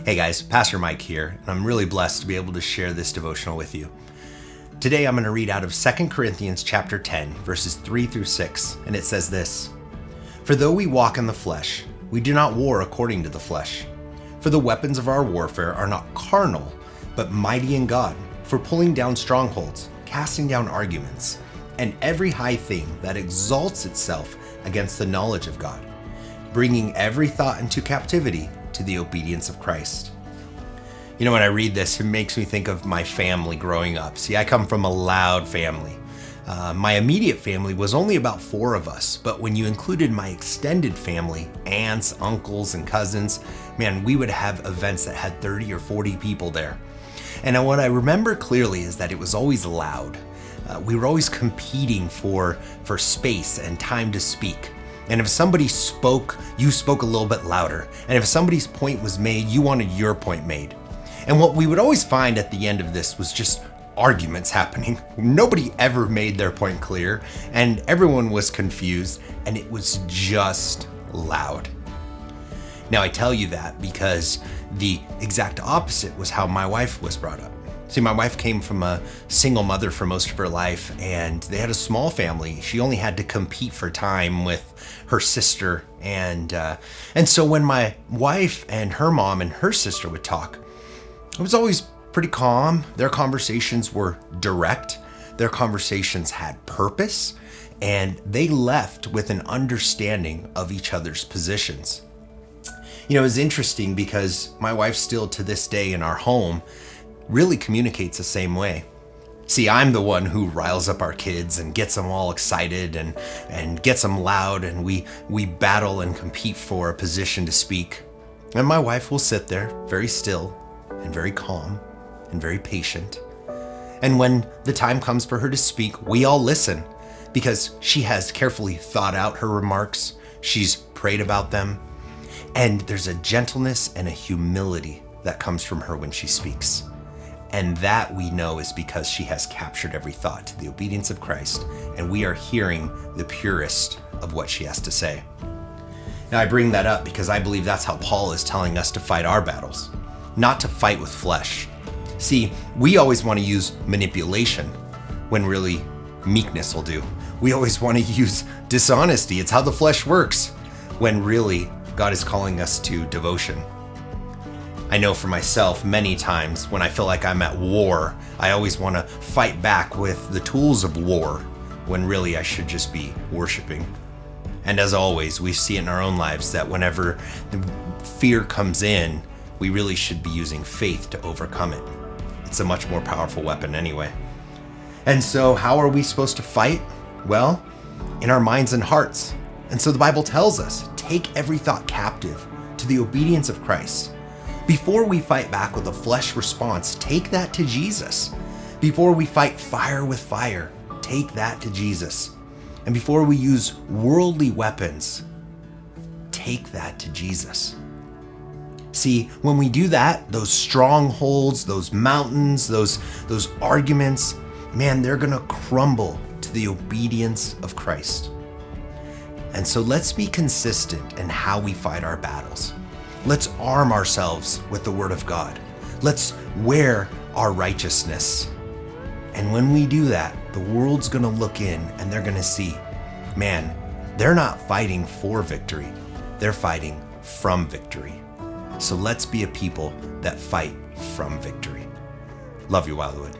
Hey guys, Pastor Mike here, and I'm really blessed to be able to share this devotional with you. Today I'm going to read out of 2 Corinthians chapter 10, verses 3 through 6, and it says this: For though we walk in the flesh, we do not war according to the flesh. For the weapons of our warfare are not carnal, but mighty in God, for pulling down strongholds, casting down arguments, and every high thing that exalts itself against the knowledge of God, bringing every thought into captivity to the obedience of Christ. You know, when I read this, it makes me think of my family growing up. See, I come from a loud family. My immediate family was only about 4 of us, but when you included my extended family, aunts, uncles, and cousins, man, we would have events that had 30 or 40 people there. And what I remember clearly is that it was always loud. We were always competing for space and time to speak. And if somebody spoke, you spoke a little bit louder. And if somebody's point was made, you wanted your point made. And what we would always find at the end of this was just arguments happening. Nobody ever made their point clear, and everyone was confused, and it was just loud. Now, I tell you that because the exact opposite was how my wife was brought up. See, my wife came from a single mother for most of her life, and they had a small family. She only had to compete for time with her sister, and so when my wife and her mom and her sister would talk, it was always pretty calm. Their conversations were direct. Their conversations had purpose, and they left with an understanding of each other's positions. You know, it's interesting because my wife still to this day in our home really communicates the same way. See, I'm the one who riles up our kids and gets them all excited and gets them loud, and we battle and compete for a position to speak. And my wife will sit there very still and very calm and very patient. And when the time comes for her to speak, we all listen because she has carefully thought out her remarks. She's prayed about them. And there's a gentleness and a humility that comes from her when she speaks. And that we know is because she has captured every thought to the obedience of Christ, and we are hearing the purest of what she has to say. Now, I bring that up because I believe that's how Paul is telling us to fight our battles, not to fight with flesh. See, we always want to use manipulation when really meekness will do. We always want to use dishonesty. It's how the flesh works, when really God is calling us to devotion. I know for myself, many times when I feel like I'm at war, I always want to fight back with the tools of war, when really I should just be worshiping. And as always, we see it in our own lives that whenever the fear comes in, we really should be using faith to overcome it. It's a much more powerful weapon anyway. And so how are we supposed to fight? Well, in our minds and hearts. And so the Bible tells us, take every thought captive to the obedience of Christ. Before we fight back with a flesh response, take that to Jesus. Before we fight fire with fire, take that to Jesus. And before we use worldly weapons, take that to Jesus. See, when we do that, those strongholds, those mountains, those arguments, man, they're gonna crumble to the obedience of Christ. And so let's be consistent in how we fight our battles. Let's arm ourselves with the Word of God. Let's wear our righteousness. And when we do that, the world's gonna look in and they're gonna see, man, they're not fighting for victory. They're fighting from victory. So let's be a people that fight from victory. Love you, Wildwood.